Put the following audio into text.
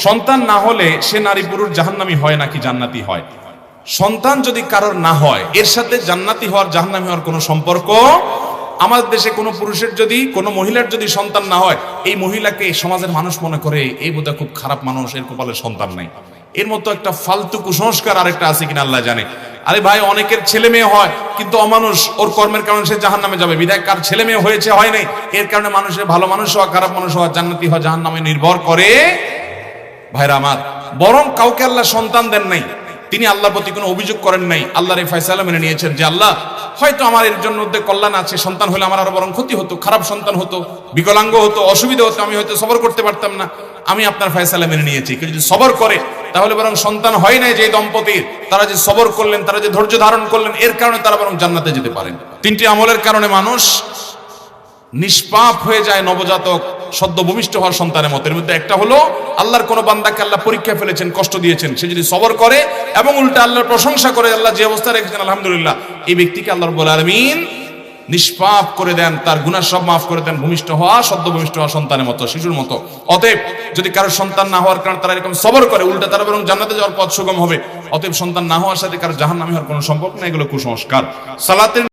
সন্তান না হলে সে নারী পুরুষ জাহান্নামী হয় নাকি জান্নাতি হয়? সন্তান যদি কারোর না হয় এর সাথে জান্নাতি হওয়ার জাহান্নামী হওয়ার কোনো সম্পর্ক। আমাদের দেশে কোনো পুরুষের যদি, কোনো মহিলার যদি সন্তান না হয়, এই মহিলাকে সমাজের মানুষ মনে করে এই বোধহয় খুব খারাপ মানুষ, এর কপালে সন্তান নাই। এর মতো একটা ফালতু কুসংস্কার আরেকটা আছে কিনা আল্লাহ জানে। আরে ভাই, অনেকের ছেলে মেয়ে হয় কিন্তু অমানুষ, ওর কর্মের কারণে সে জাহান্নামে যাবে। বিধায় কার ছেলে মেয়ে হয়েছে হয় নাই, এর কারণে মানুষের ভালো মানুষ হওয়া, খারাপ মানুষ হওয়া, জান্নাতি হওয়া, জাহান্নামে নির্ভর করে ভাইরা আমার। বরং কাউকে আল্লাহ সন্তান দেন নাই, তিনি আল্লাহর প্রতি কোনো অভিযোগ করেন নাই, আল্লাহর এই ফয়সালা মেনে নিয়েছেন যে আল্লাহ হয়তো আমার এর জন্য কল্যাণ আছে, সন্তান হলে আমার আরো বরং ক্ষতি হতো, খারাপ সন্তান হতো, বিকলাঙ্গ হতো, অসুবিধা হতো, আমি হয়তো সবর করতে পারতাম না, আমি আপনার ফয়সালা মেনে নিয়েছি। কেউ যদি সবর করে তাহলে বরং সন্তান হয় নাই যে দম্পতির, তারা যে সবর করলেন, তারা যে ধৈর্য ধারণ করলেন, এর কারণে তারা বরং জান্নাতে যেতে পারেন। তিনটি আমলের কারণে মানুষ নিষ্পাপ হয়ে যায় নবজাতক সদ্য ভূমিষ্ঠ হওয়ার সন্তানের মতো। এর মধ্যে একটা হলো আল্লাহর কোন বান্দাকে আল্লাহ পরীক্ষা ফেলেছেন, কষ্ট দিয়েছেন, সে যদি সবর করে এবং উল্টা আল্লাহর প্রশংসা করে, আল্লাহ যে অবস্থা রেখেছেন আলহামদুলিল্লাহ, এই ব্যক্তিকে আল্লাহ রাব্বুল আলামিন নিষ্পাপ করে দেন, তার গুনাহ সব মাফ করে দেন, ভূমিষ্ঠ হওয়া, সদ্য ভূমিষ্ঠ হওয়া সন্তানের মতো, শিশুর মতো। অতএব যদি কারো সন্তান না হওয়ার কারণে তারা এরকম সবর করে, উল্টা তারা বরং জান্নাতে যাওয়ার পথ সুগম হবে। অতএব সন্তান না হওয়ার সাথে কারো জাহান্নামী হওয়ার কোনো সম্পর্ক না, এগুলো কুসংস্কার। সালাতের